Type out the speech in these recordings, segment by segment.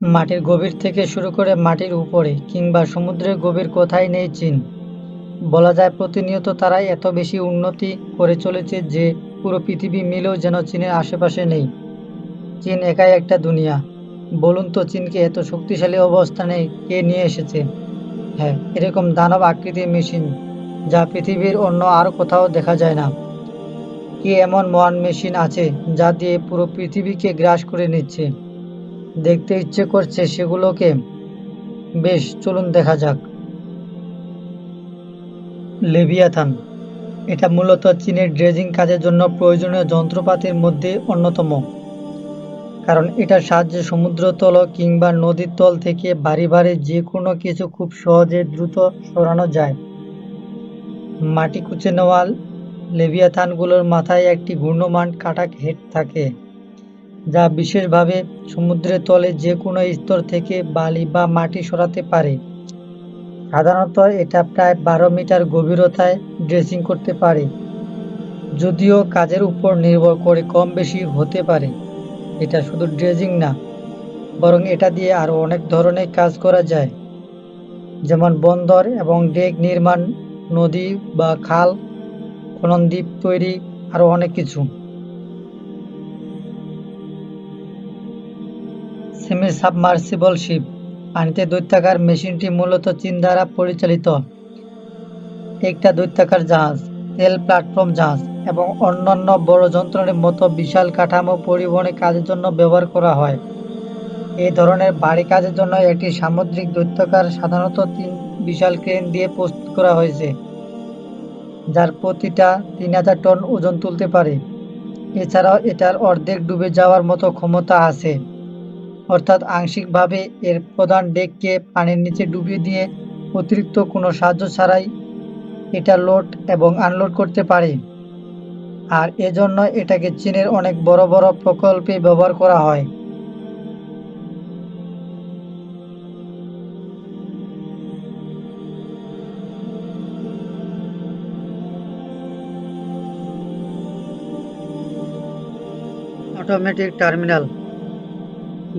মাটির গভীর থেকে শুরু করে মাটির উপরে কিংবা সমুদ্রের গভীর কোথায় নেই চীন। বলা যায় প্রতিনিয়ত তারা এত বেশি উন্নতি করে চলেছে যে পুরো পৃথিবী মিলেও যেন চীনের আশেপাশে নেই। চীন একাই একটা দুনিয়া। বলুন তো চীনকে এত শক্তিশালী অবস্থানে কে নিয়ে এসেছে? হ্যাঁ, এরকম দানব আকৃতির মেশিন যা পৃথিবীর অন্য আর কোথাও দেখা যায় না। কি এমন মহান মেশিন আছে যা দিয়ে পুরো পৃথিবীকে গ্রাস করে নিচ্ছে? দেখতে ইচ্ছে করছে সেগুলোকে। বেশ, চলুন দেখা যাক। লেভিয়াথান, এটা মূলত চীনের ড্রেজিং কাজের জন্য প্রয়োজনীয় যন্ত্রপাতির মধ্যে অন্যতম। কারণ এটার সাহায্যে সমুদ্রতল কিংবা নদীর তল থেকে ভারী ভারী যে কোনো কিছু খুব সহজে দ্রুত সরানো যায়। মাটি কুঁচে নেওয়া লেভিয়াথানগুলোর মাথায় একটি ঘূর্ণমান কাটা হেড থাকে, যা বিশেষভাবে সমুদ্রের তলে যে কোনো স্তর থেকে বালি বা মাটি সরাতে পারে। সাধারণত এটা প্রায় 12 মিটার গভীরতায় ড্রেসিং করতে পারে, যদিও কাজের উপর নির্ভর করে কম বেশি হতে পারে। এটা শুধু ড্রেজিং না, বরং এটা দিয়ে আরো অনেক ধরনের কাজ করা যায়, যেমন বন্দর এবং ডেক নির্মাণ, নদী বা খাল খনন, দ্বীপ তৈরি, আরো অনেক কিছু। সেমি সাবমার্সিবল শিপ, পানিতে দৈত্যাকার মেশিনটি মূলত চীন দ্বারা পরিচালিত একটা দৈত্যাকার জাহাজ, তেল প্ল্যাটফর্ম জাহাজ এবং অন্যান্য বড় যন্ত্রের মতো বিশাল কাঠামো পরিবহনের কাজের জন্য ব্যবহার করা হয়। এই ধরনের ভারী কাজের জন্য একটি সামুদ্রিক দৈত্যাকার সাধারণত 3 বিশাল ক্রেন দিয়ে প্রস্তুত করা হয়েছে, যার প্রতিটা 3000 টন ওজন তুলতে পারে। এছাড়াও এটার অর্ধেক ডুবে যাওয়ার মতো ক্ষমতা আছে, অর্থাৎ আংশিকভাবে এর প্রধান ডেককে পানির নিচে ডুবিয়ে দিয়ে অতিরিক্ত কোনো সাহায্য ছাড়াই এটা লোড এবং আনলোড করতে পারে। আর এজন্য এটাকে চীনের অনেক বড় বড় প্রকল্পে ব্যবহার করা হয়। অটোমেটিক টার্মিনাল,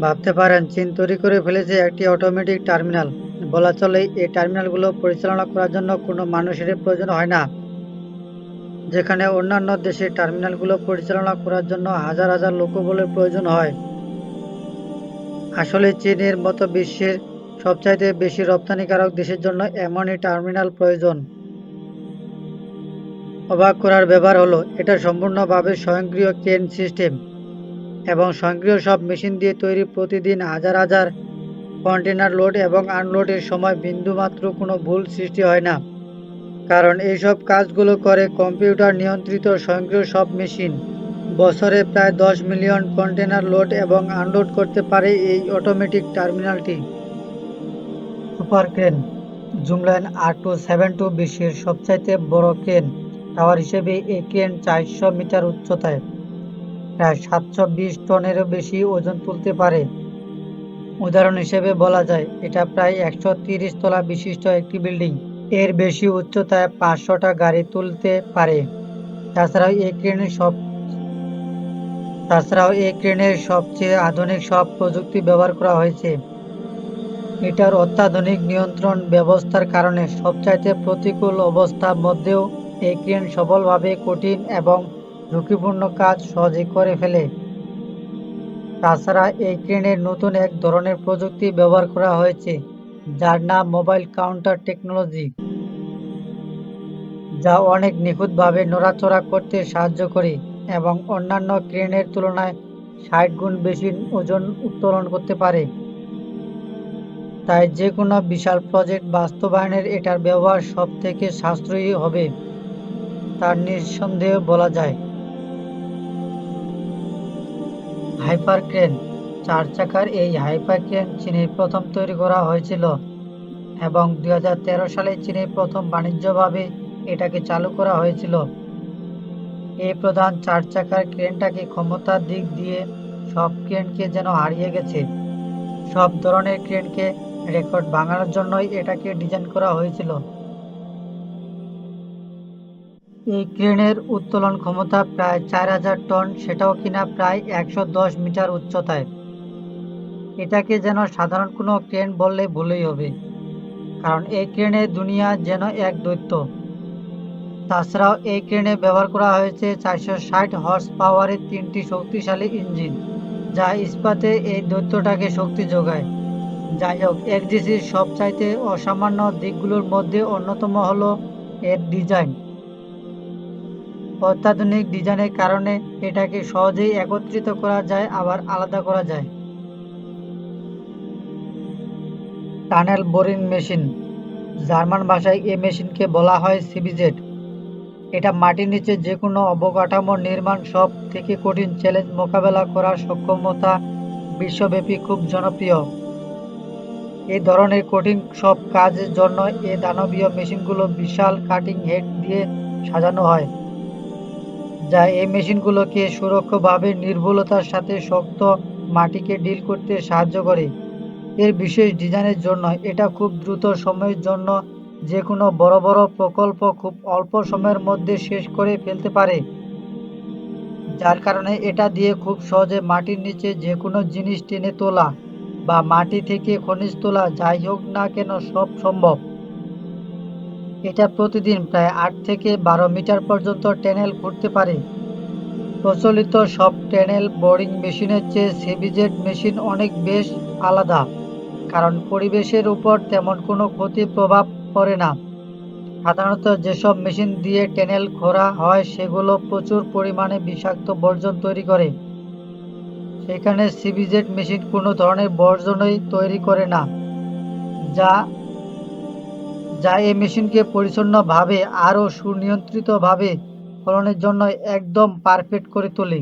ভাবতে পারেন চীন তৈরি করে ফেলেছে একটি অটোমেটিক টার্মিনাল। বলা চলে এই টার্মিনালগুলো পরিচালনা করার জন্য কোনো মানুষের প্রয়োজন হয় না, যেখানে অন্যান্য দেশের টার্মিনালগুলো পরিচালনা করার জন্য হাজার হাজার লোকবলের প্রয়োজন হয়। আসলে চীনের মতো বিশ্বের সবচাইতে বেশি রপ্তানিকারক দেশের জন্য এমনই টার্মিনাল প্রয়োজন। অবাক করার ব্যাপার হলো এটা সম্পূর্ণভাবে স্বয়ংক্রিয় ক্রেন সিস্টেম এবং স্বয়ংক্রিয় সব মেশিন দিয়ে তৈরি। প্রতিদিন হাজার হাজার কন্টেনার লোড এবং আনলোডের সময় বিন্দুমাত্র কোনো ভুল সৃষ্টি হয় না, কারণ এইসব কাজগুলো করে কম্পিউটার নিয়ন্ত্রিত স্বয়ংক্রিয় সব মেশিন। বছরে প্রায় 10 মিলিয়ন কন্টেনার লোড এবং আনলোড করতে পারে এই অটোমেটিক টার্মিনালটি। সুপার ক্রেন, জুমলাইন R272 বিশ্বের সবচাইতে বড় ক্রেন টাওয়ার হিসেবে এই ক্রেন 400 মিটার উচ্চতায় প্রায় 720 টনেরও বেশি ওজন তুলতে পারে। উদাহরণ হিসেবে বলা যায় এটা প্রায় 130 তলা বিশিষ্ট একটি বিল্ডিং। এর বেশি উচ্চতায় 500টা গাড়ি তুলতে পারে। তাছাড়াও এই ক্রেনের সব তাছাড়াও এই ক্রেনের সবচেয়ে আধুনিক সব প্রযুক্তি ব্যবহার করা হয়েছে। এটার অত্যাধুনিক নিয়ন্ত্রণ ব্যবস্থার কারণে সবচাইতে প্রতিকূল অবস্থার মধ্যেও এই ক্রেন সফলভাবে কঠিন এবং ঝুঁকিপূর্ণ কাজ সহজে করে ফেলে। তাছাড়া এই ক্রেনের নতুন এক ধরনের প্রযুক্তি ব্যবহার করা হয়েছে, যার নাম মোবাইল কাউন্টার টেকনোলজি, যা অনেক নিখুঁতভাবে নড়াচড়া করতে সাহায্য করে এবং অন্যান্য ক্রেনের তুলনায় 60 গুণ বেশি ওজন উত্তোলন করতে পারে। তাই যে কোনো বিশাল প্রজেক্ট বাস্তবায়নের এটার ব্যবহার সব থেকে সাশ্রয়ী হবে, তার নিঃসন্দেহে বলা যায়। হাইপার ক্রেন, 4 চাকার এই হাইপার ক্রেন চীনে প্রথম তৈরি করা হয়েছিল এবং 2013 সালে চীনে প্রথম বাণিজ্যিকভাবে এটাকে চালু করা হয়েছিল। এই প্রধান 4 চাকার ক্রেনটাকে ক্ষমতার দিক দিয়ে সব ক্রেনকে যেন হারিয়ে গেছে। সব ধরনের ক্রেনকে রেকর্ড ভাঙানোর জন্যই এটাকে ডিজাইন করা হয়েছিল। এই ক্রেনের উত্তোলন ক্ষমতা প্রায় 4000 টন, সেটাও কিনা প্রায় 110 মিটার উচ্চতায়। এটাকে যেন সাধারণ কোনো ক্রেন বললে ভুলই হবে, কারণ এই ক্রেনের দুনিয়া যেন এক দৈত্য। তাছাড়াও এই ক্রেনে ব্যবহার করা হয়েছে 460 হর্স পাওয়ারের 3টি শক্তিশালী ইঞ্জিন, যা ইস্পাতে এই দৈত্যটাকে শক্তি যোগায়। যাই হোক, এক্সডিসির সবচাইতে অসামান্য দিকগুলোর মধ্যে অন্যতম হলো এর ডিজাইন। অত্যাধুনিক ডিজাইনের কারণে এটাকে সহজেই একত্রিত করা যায় আবার আলাদা করা যায়। টানেল বোরিং মেশিন, জার্মান ভাষায় এই মেশিনকে বলা হয় সিবিজেড। এটা মাটির নিচে যে কোনো অবকাঠামো নির্মাণ সব থেকে কঠিন চ্যালেঞ্জ মোকাবেলা করার সক্ষমতা বিশ্বব্যাপী খুব জনপ্রিয়। এই ধরনের কঠিন সব কাজের জন্য এই দানবীয় মেশিনগুলো বিশাল কাটিং হেড দিয়ে সাজানো হয়, যা এই মেশিনগুলোকে সুরক্ষিতভাবে নির্ভুলতার সাথে শক্ত মাটিকে ডিল করতে সাহায্য করে। এর বিশেষ ডিজাইনের জন্য এটা খুব দ্রুত সময়ের জন্য যে কোনো বড় বড় প্রকল্প খুব অল্প সময়ের মধ্যে শেষ করে ফেলতে পারে, যার কারণে এটা দিয়ে খুব সহজে মাটির নিচে যে কোনো জিনিস টেনে তোলা বা মাটি থেকে খনিজ তোলা যাই হোক না কেন সব সম্ভব। এটা প্রতিদিন প্রায় 8 থেকে 12 মিটার পর্যন্ত টানেল খুঁড়তে পারে। প্রচলিত সব টানেল বোরিং মেশিনের চেয়ে সিবিজেড মেশিন অনেক বেশ আলাদা, কারণ পরিবেশের উপর তেমন কোনো ক্ষতি প্রভাব পড়ে না। সাধারণত যেসব মেশিন দিয়ে টানেল খোঁড়া হয় সেগুলো প্রচুর পরিমাণে বিষাক্ত বর্জন তৈরি করে, সেখানে সিবিজেড মেশিন কোনো ধরনের বর্জনই তৈরি করে না, যা যা এই মেশিনকে পরিচ্ছন্নভাবে আরও সুনিয়ন্ত্রিতভাবে ফলনের জন্য একদম পারফেক্ট করে তোলে।